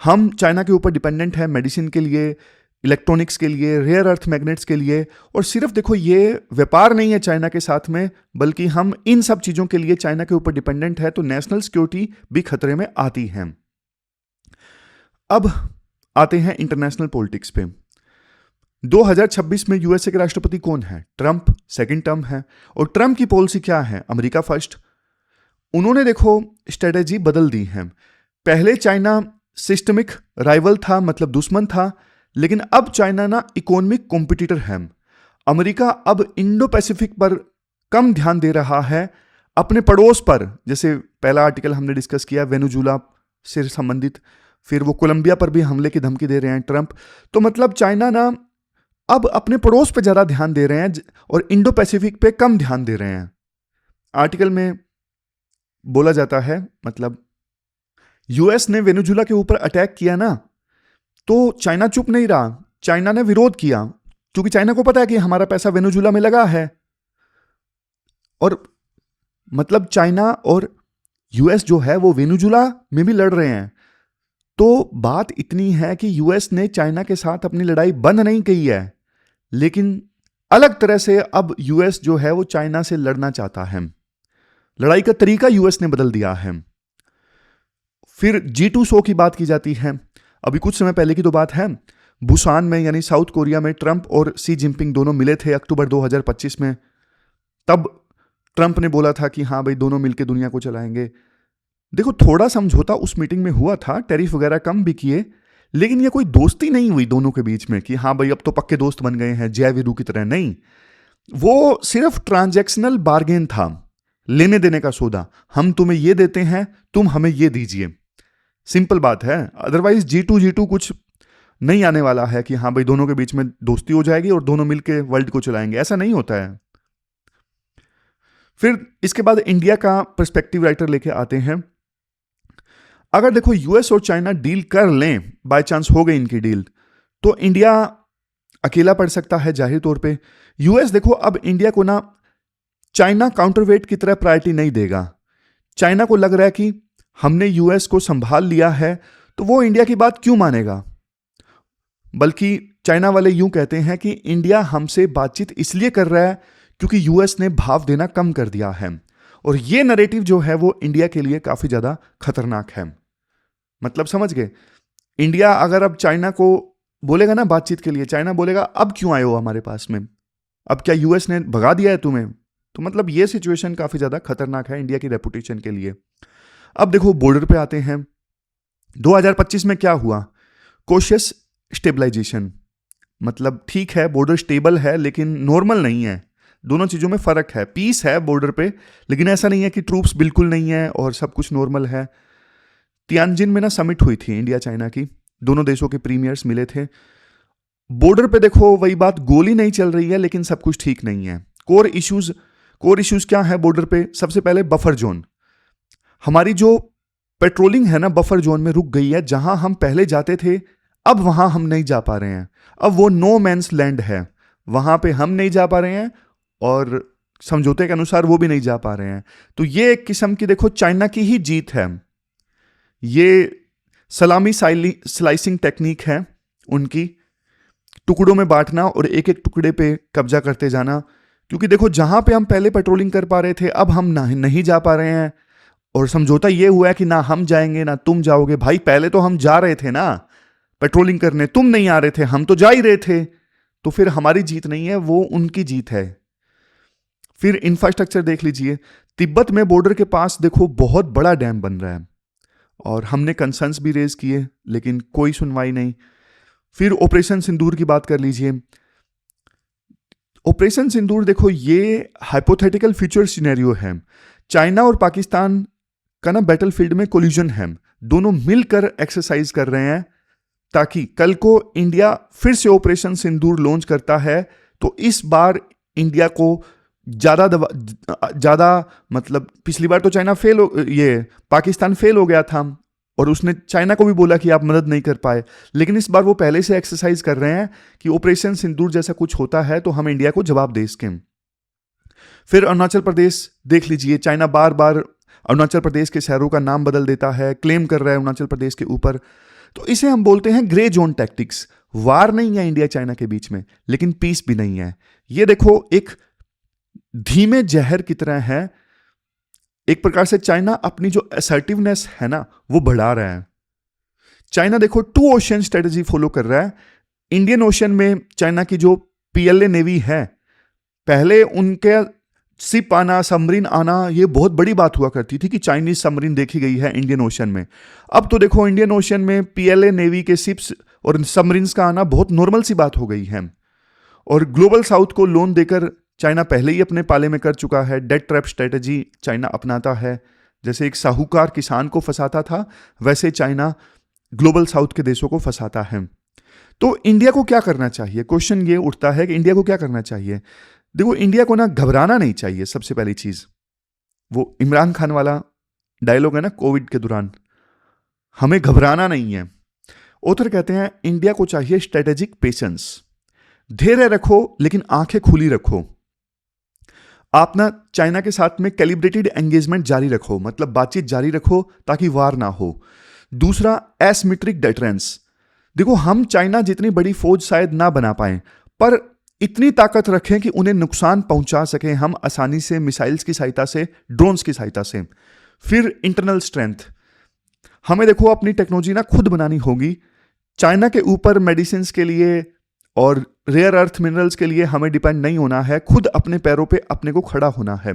हम चाइना के ऊपर डिपेंडेंट है मेडिसिन के लिए, इलेक्ट्रॉनिक्स के लिए, रेयर अर्थ मैग्नेट्स के लिए। और सिर्फ देखो ये व्यापार नहीं है चाइना के साथ में, बल्कि हम इन सब चीज़ों के लिए चाइना के ऊपर डिपेंडेंट है, तो नेशनल सिक्योरिटी भी खतरे में आती है। अब आते हैं इंटरनेशनल पॉलिटिक्स पे। 2026 में यूएसए के राष्ट्रपति कौन है? ट्रंप। सेकंड टर्म है। और ट्रंप की पॉलिसी क्या है? America first. उन्होंने देखो स्ट्रेटेजी बदल दी है। पहले चाइना सिस्टमिक राइवल था, मतलब दुश्मन था, लेकिन अब चाइना ना इकोनॉमिक कॉम्पिटिटर है। अमेरिका अब इंडो पैसिफिक पर कम ध्यान दे रहा है, अपने पड़ोस पर। जैसे पहला आर्टिकल हमने डिस्कस किया वेनेजुला से संबंधित, फिर वो कोलंबिया पर भी हमले की धमकी दे रहे हैं ट्रंप। तो मतलब चाइना ना अब अपने पड़ोस पे ज़्यादा ध्यान दे रहे हैं और इंडो पैसिफिक पे कम ध्यान दे रहे हैं। आर्टिकल में बोला जाता है, मतलब यूएस ने वेनेजुला के ऊपर अटैक किया ना, तो चाइना चुप नहीं रहा, चाइना ने विरोध किया, क्योंकि चाइना को पता है कि हमारा पैसा वेनेजुला में लगा है। और मतलब चाइना और यूएस जो है वो वेनेजुला में भी लड़ रहे हैं। तो बात इतनी है कि यूएस ने चाइना के साथ अपनी लड़ाई बंद नहीं की है, लेकिन अलग तरह से अब यूएस जो है वो चाइना से लड़ना चाहता है। लड़ाई का तरीका यूएस ने बदल दिया है। फिर G2 शो की बात की जाती है। अभी कुछ समय पहले की तो बात है, बुसान में यानी साउथ कोरिया में ट्रंप और सी जिनपिंग दोनों मिले थे अक्टूबर 2025 में। तब ट्रंप ने बोला था कि हाँ भाई दोनों मिलकर दुनिया को चलाएंगे। देखो थोड़ा समझौता उस मीटिंग में हुआ था, टैरिफ वगैरह कम भी किए, लेकिन ये कोई दोस्ती नहीं हुई दोनों के बीच में कि हाँ भाई अब तो पक्के दोस्त बन गए हैं जय वीरू की तरह। नहीं, वो सिर्फ ट्रांजैक्शनल बार्गेन था, लेने देने का सौदा। हम तुम्हें ये देते हैं, तुम हमें ये दीजिए, सिंपल बात है। अदरवाइज G2 कुछ नहीं आने वाला है कि हाँ भाई दोनों के बीच में दोस्ती हो जाएगी और दोनों मिलके वर्ल्ड को चलाएंगे, ऐसा नहीं होता है। फिर इसके बाद इंडिया का पर्सपेक्टिव राइटर लेके आते हैं। अगर देखो यूएस और चाइना डील कर लें, बाय चांस हो गई इनकी डील, तो इंडिया अकेला पड़ सकता है जाहिर तौर पे। यूएस देखो अब इंडिया को ना चाइना काउंटरवेट की तरह प्रायोरिटी नहीं देगा। चाइना को लग रहा है कि हमने यूएस को संभाल लिया है तो वो इंडिया की बात क्यों मानेगा। बल्कि चाइना वाले यूं कहते हैं कि इंडिया हमसे बातचीत इसलिए कर रहा है क्योंकि यूएस ने भाव देना कम कर दिया है। और ये नैरेटिव जो है वो इंडिया के लिए काफी ज्यादा खतरनाक है। मतलब समझ गए, इंडिया अगर अब चाइना को बोलेगा ना बातचीत के लिए, चाइना बोलेगा अब क्यों आए हो हमारे पास में, अब क्या यूएस ने भगा दिया है तुम्हें। तो मतलब ये सिचुएशन काफी ज्यादा खतरनाक है इंडिया की रेपुटेशन के लिए। अब देखो बॉर्डर पे आते हैं। 2025 में क्या हुआ, कोशियस स्टेबलाइजेशन, मतलब ठीक है बॉर्डर स्टेबल है लेकिन नॉर्मल नहीं है, दोनों चीजों में फर्क है। पीस है बॉर्डर पे, लेकिन ऐसा नहीं है कि ट्रूप्स बिल्कुल नहीं है और सब कुछ नॉर्मल है। तियानजिन में ना समिट हुई थी इंडिया चाइना की, दोनों देशों के प्रीमियर्स मिले थे। बॉर्डर पे देखो वही बात, गोली नहीं चल रही है लेकिन सब कुछ ठीक नहीं है। कोर इश्यूज क्या है बॉर्डर पे, सबसे पहले बफर जोन। हमारी जो पेट्रोलिंग है ना बफर जोन में रुक गई है। जहां हम पहले जाते थे अब वहां हम नहीं जा पा रहे हैं। अब वो नो मैंस लैंड है, वहां पे हम नहीं जा पा रहे हैं और समझौते के अनुसार वो भी नहीं जा पा रहे हैं। तो ये एक किस्म की देखो चाइना की ही जीत है। ये सलामी स्लाइसिंग टेक्निक है उनकी, टुकड़ों में बांटना और एक एक टुकड़े पे कब्जा करते जाना। क्योंकि देखो जहां पे हम पहले पेट्रोलिंग कर पा रहे थे अब हम नहीं जा पा रहे हैं और समझौता ये हुआ है कि ना हम जाएंगे ना तुम जाओगे। भाई पहले तो हम जा रहे थे ना पेट्रोलिंग करने, तुम नहीं आ रहे थे, हम तो जा ही रहे थे। तो फिर हमारी जीत नहीं है, वो उनकी जीत है। फिर इंफ्रास्ट्रक्चर देख लीजिए, तिब्बत में बॉर्डर के पास देखो बहुत बड़ा डैम बन रहा है और हमने कंसर्न्स भी रेज किए लेकिन कोई सुनवाई नहीं। फिर ऑपरेशन सिंदूर की बात कर लीजिए। ऑपरेशन सिंदूर देखो ये हाइपोथेटिकल फ्यूचर सिनेरियो है। चाइना और पाकिस्तान का ना बैटलफील्ड में कोलिजन है, दोनों मिलकर एक्सरसाइज कर रहे हैं ताकि कल को इंडिया फिर से ऑपरेशन सिंदूर लॉन्च करता है तो इस बार इंडिया को ज्यादा मतलब पिछली बार तो पाकिस्तान फेल हो गया था और उसने चाइना को भी बोला कि आप मदद नहीं कर पाए, लेकिन इस बार वो पहले से एक्सरसाइज कर रहे हैं कि ऑपरेशन सिंदूर जैसा कुछ होता है तो हम इंडिया को जवाब दे सकें। फिर अरुणाचल प्रदेश देख लीजिए, चाइना बार बार अरुणाचल प्रदेश के शहरों का नाम बदल देता है, क्लेम कर रहा है अरुणाचल प्रदेश के ऊपर। तो इसे हम बोलते हैं ग्रे जोन टैक्टिक्स। वार नहीं है इंडिया चाइना के बीच में लेकिन पीस भी नहीं है। ये देखो एक धीमे जहर की तरह है। एक प्रकार से चाइना अपनी जो असर्टिवनेस है ना वो बढ़ा रहा है। चाइना देखो 2 ओशन स्ट्रेटेजी फॉलो कर रहा है। इंडियन ओशन में चाइना की जो PLA नेवी है, पहले उनके शिप आना, सबमरीन आना, ये बहुत बड़ी बात हुआ करती थी कि चाइनीज सबमरीन देखी गई है इंडियन ओशन में। अब तो देखो इंडियन ओशन में PLA नेवी के शिप्स और सबमरीन्स का आना बहुत नॉर्मल सी बात हो गई है। और ग्लोबल साउथ को लोन देकर चाइना पहले ही अपने पाले में कर चुका है। डेट ट्रैप स्ट्रेटेजी चाइना अपनाता है। जैसे एक साहूकार किसान को फंसाता था वैसे चाइना ग्लोबल साउथ के देशों को फंसाता है। तो इंडिया को क्या करना चाहिए, क्वेश्चन ये उठता है कि इंडिया को क्या करना चाहिए। देखो इंडिया को ना घबराना नहीं चाहिए। सबसे पहली चीज वो इमरान खान वाला डायलॉग है ना कोविड के दौरान, हमें घबराना नहीं है। ऑथर कहते हैं इंडिया को चाहिए स्ट्रेटेजिक पेशेंस, धैर्य रखो लेकिन आंखें खुली रखो। आप ना चाइना के साथ में कैलिब्रेटेड एंगेजमेंट जारी रखो, मतलब बातचीत जारी रखो ताकि वार ना हो। दूसरा एसिमेट्रिक डेटरेंस। देखो हम चाइना जितनी बड़ी फौज शायद ना बना पाए पर इतनी ताकत रखें कि उन्हें नुकसान पहुंचा सकें हम आसानी से, मिसाइल्स की सहायता से, ड्रोन्स की सहायता से। फिर इंटरनल स्ट्रेंथ, हमें देखो अपनी टेक्नोलॉजी ना खुद बनानी होगी। चाइना के ऊपर मेडिसिन के लिए और रेयर अर्थ मिनरल्स के लिए हमें डिपेंड नहीं होना है, खुद अपने पैरों पे अपने को खड़ा होना है।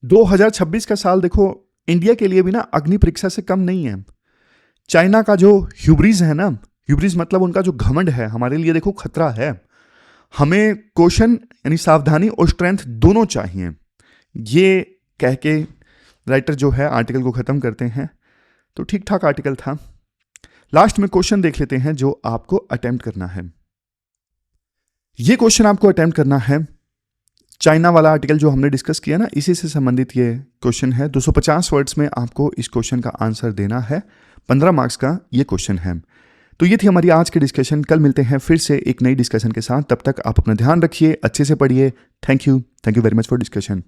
2026 का साल देखो इंडिया के लिए भी ना अग्नि परीक्षा से कम नहीं है। चाइना का जो ह्यूब्रिज है ना, ह्यूब्रिज मतलब उनका जो घमंड है, हमारे लिए देखो खतरा है। हमें क्वेश्चन यानी सावधानी और स्ट्रेंथ दोनों चाहिए। ये कह के राइटर जो है आर्टिकल को ख़त्म करते हैं। तो ठीक ठाक आर्टिकल था। लास्ट में क्वेश्चन देख लेते हैं जो आपको अटेम्प्ट करना है। ये क्वेश्चन आपको अटेम्प्ट करना है, चाइना वाला आर्टिकल जो हमने डिस्कस किया ना, इसी से संबंधित ये क्वेश्चन है। 250 वर्ड्स में आपको इस क्वेश्चन का आंसर देना है। 15 मार्क्स का ये क्वेश्चन है। तो ये थी हमारी आज की डिस्कशन। कल मिलते हैं फिर से एक नई डिस्कशन के साथ। तब तक आप अपना ध्यान रखिए, अच्छे से पढ़िए। Thank you very much for discussion.